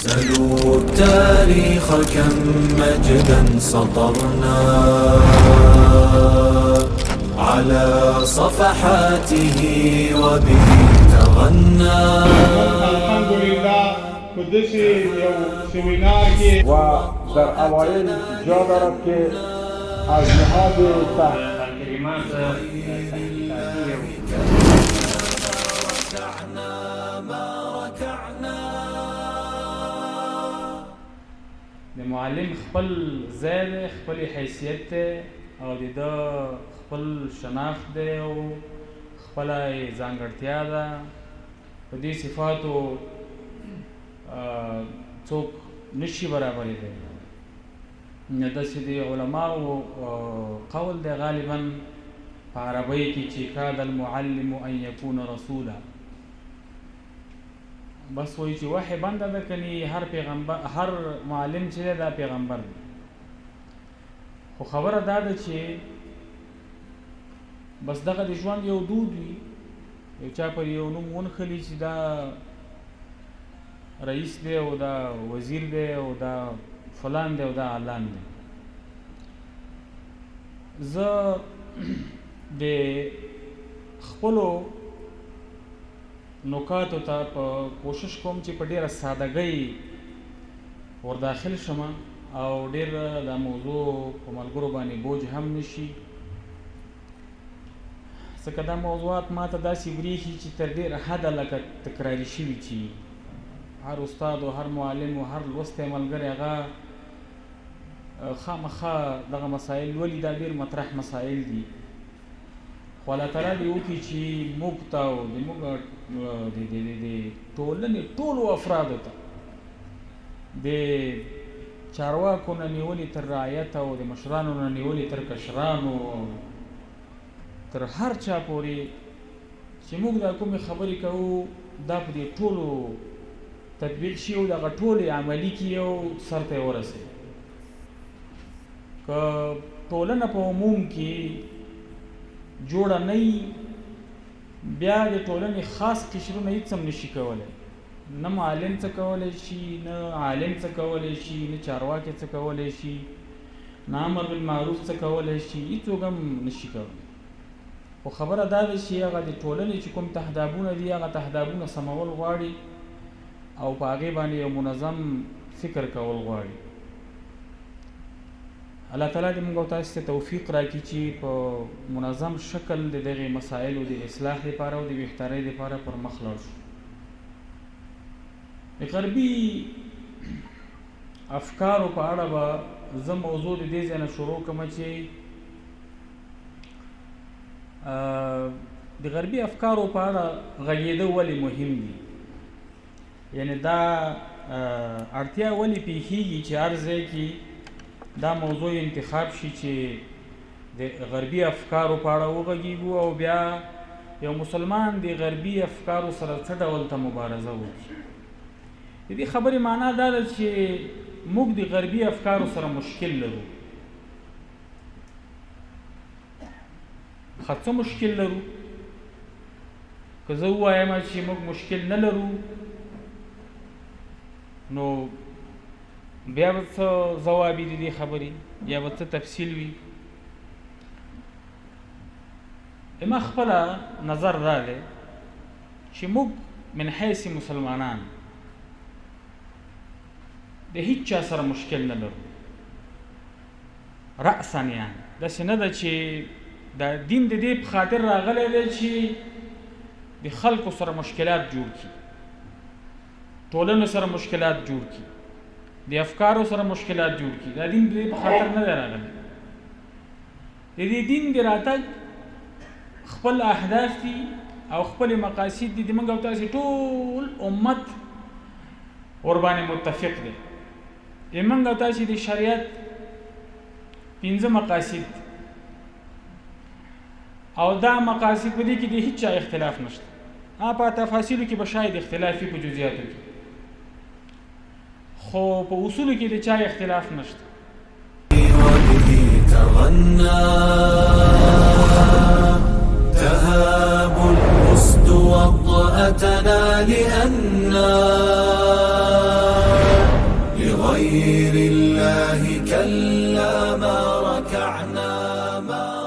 سلوا التاريخ كم مجدا سطرنا على صفحاته وبه تغنى. الحمد لله قدسی یو سیمینار کې و در اوایل جا دارد که از نهاد کلمات د معلم خپل ځای دی، خپل حیثیت دی او د ده خپل شناخت دی او خپله ځانګړتیا ده. په دې صفاتو څوک نشي برابرېدی. داسې د علماو قول دی غالبا په عربۍ کې چې کاد المعلم ان یکون رسولا، بس وایي چې وحی بنده ده کني هر پیغمبر، هر معلم چې دی دا پیغمبر دی. خو خبره دا ده چې بس دغه د ژوند یو دود وي، یو چا پر یو نوم ونښلي چې دا رئیس دی او دا وزیر دی او دا فلان دی او دا علان دی. زه د خپلو نکاتو ته په کوشش کوم چې په ډیره سادهګۍ ورداخل شم او ډیر دا موضوع په ملګرو باندې بوج هم نشي، ځکه دا موضوعات ماته داسې وریښي چې تر ډیره حده لکه تکراري شوي چې هر استاد او هر معلم او هر لوستی ملګری هغه خامخا دغه مسایل ولي، دا ډیر مطرح مسایل دي. خو الله تعالی دې وکړي چې موږ ته او د ټولنې ټولو افرادو ته د چارواکو نه نیولې تر رعیت او د مشرانو نه نیولې تر کشرانو او تر هر چا پورې چې موږ دا کومې خبرې کوو دا په دې ټولو تطبیق شي او دغه ټولې عملي کړي او سر ته یې ورسوي. که ټولنه په عموم کې جوړه نه وي، بیا د ټولنې خاص قشرونه هېڅ هم نشي کولی. نه معلم څه کولی شي، نه عالم څه کولی شي، نه چارواکی څه کولی شي، نه امر بالمعروف څه کولی شي، هېڅوک هم نشي کولی. خو خبره دا ده چې هغه د ټولنې چې کوم تهدابونه دي هغه تهدابونه سمول غواړي او په هغې باندې یو منظم فکر کول غواړي. الله تعالی دې موږ او تاسو ته توفیق راکړي چې په منظم شکل د دغې مسایلو د اصلاح لپاره او د بهترۍ لپاره پر مخ لاړ شو. د غربي افکارو په اړه به زه موضوع د دې ځای نه شروع کړم چې د غربي افکارو په اړه غږېده ولې مهم دي، یعنی دا اړتیا ولې پیښیږي چې هر ځای کې دا موضوع انتخاب شي چې د غربي افکارو په اړه وغږیږو او بیا یو مسلمان د غربي افکارو سره څه ډول ته مبارزه وکړي. د دې خبرې معنا دا ده چې موږ د غربي افکارو سره مشکل لرو. څه مشکل لرو؟ که زه ووایم چې موږ مشکل نه لرو نو بیا به څه ځواب وي د دې خبرې، یا به څه تفصیل وي. ما خپله نظر دا دی چې موږ من حیث مسلمانان د هیڅ چا سره مشکل نه لرو رأسا. یعنې داسې نه ده چې دا دین د دې په خاطر راغلی دی چې د خلکو سره مشکلات جوړ کړي، ټولنو سره مشکلات جوړ کړي، د افکارو سره مشکلات جوړ کړي. دا دین د دې په خاطر نه دی راغلی. د دې دین د راتګ خپل اهداف دي او خپل مقاصد دي. د موږ او تاسې ټول امت ورباندې متفق دی. د موږ او تاسې د شریعت 5 مقاصد او دا مقاصد په دې کې د هیڅ چا اختلاف نشته. په تفاصیلو کې به شاید اختلاف وي، په جزئیاتو کې، خو په اصولو کې د چا اختلاف نشته. تهاب الأسد وطأتنا لأننا لغير الله كلا ما ركعنا ما